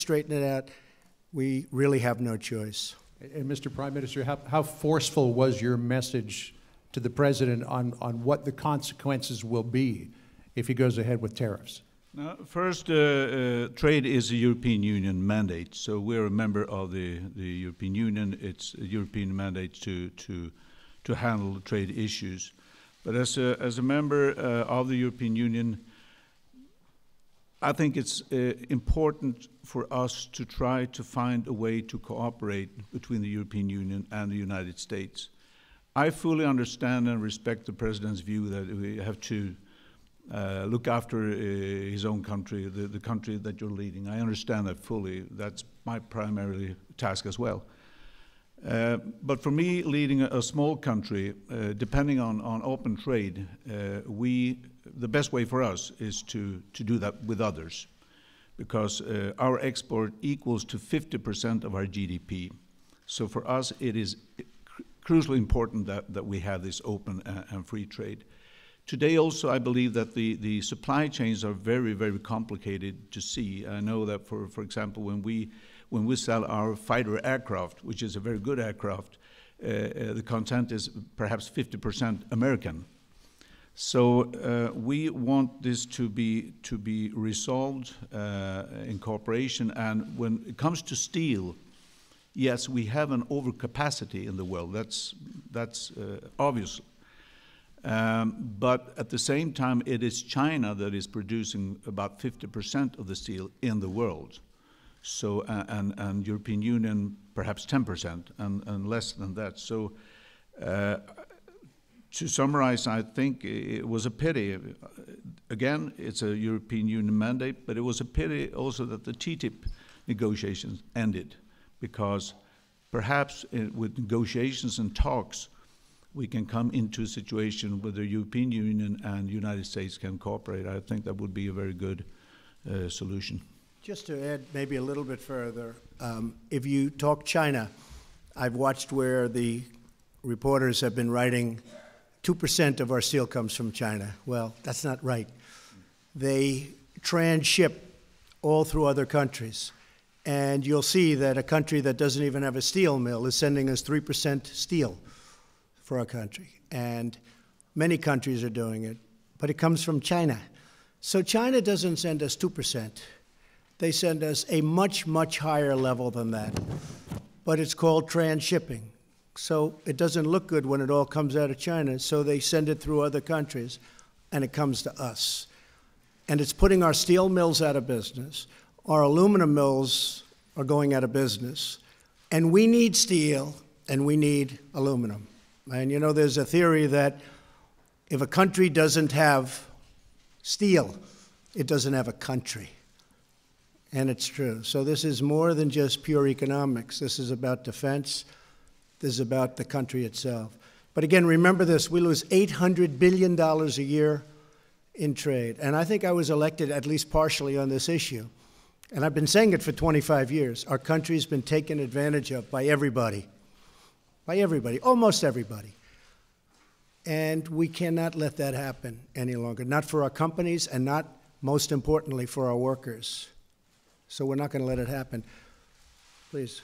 straighten it out. We really have no choice. And Mr. Prime Minister, how forceful was your message to the President on what the consequences will be if he goes ahead with tariffs? Now, first, trade is a European Union mandate, so we're a member of the European Union. It's a European mandate to handle trade issues. But as a member of the European Union, I think it's important for us to try to find a way to cooperate between the European Union and the United States. I fully understand and respect the President's view that we have to look after his own country, the country that you're leading. I understand that fully. That's my primary task as well. But for me, leading a small country, depending on open trade, the best way for us is to do that with others, because our export equals to 50% of our GDP. So for us, it is crucially important that we have this open and free trade. Today also, I believe that the supply chains are very, very complicated to see. I know that, for example, when we sell our fighter aircraft, which is a very good aircraft, the content is perhaps 50% American. So we want this to be resolved in cooperation. And when it comes to steel, yes, we have an overcapacity in the world. That's obvious. But at the same time, it is China that is producing about 50% of the steel in the world. So, and European Union, perhaps 10% and less than that. So, to summarize, I think it was a pity. Again, it's a European Union mandate, but it was a pity also that the TTIP negotiations ended, because perhaps with negotiations and talks, we can come into a situation where the European Union and the United States can cooperate. I think that would be a very good solution. Just to add maybe a little bit further, if you talk China, I've watched where the reporters have been writing 2% of our steel comes from China. Well, that's not right. They transship all through other countries. And you'll see that a country that doesn't even have a steel mill is sending us 3% steel for our country. And many countries are doing it, but it comes from China. So China doesn't send us 2%. They send us a much, much higher level than that. But it's called transshipping. So it doesn't look good when it all comes out of China, so they send it through other countries, and it comes to us. And it's putting our steel mills out of business. Our aluminum mills are going out of business. And we need steel, and we need aluminum. And you know, there's a theory that if a country doesn't have steel, it doesn't have a country. And it's true. So this is more than just pure economics. This is about defense. This is about the country itself. But again, remember this, we lose $800 billion a year in trade. And I think I was elected at least partially on this issue. And I've been saying it for 25 years. Our country's been taken advantage of by everybody. By everybody, almost everybody. And we cannot let that happen any longer. Not for our companies and not, most importantly, for our workers. So we're not going to let it happen. Please.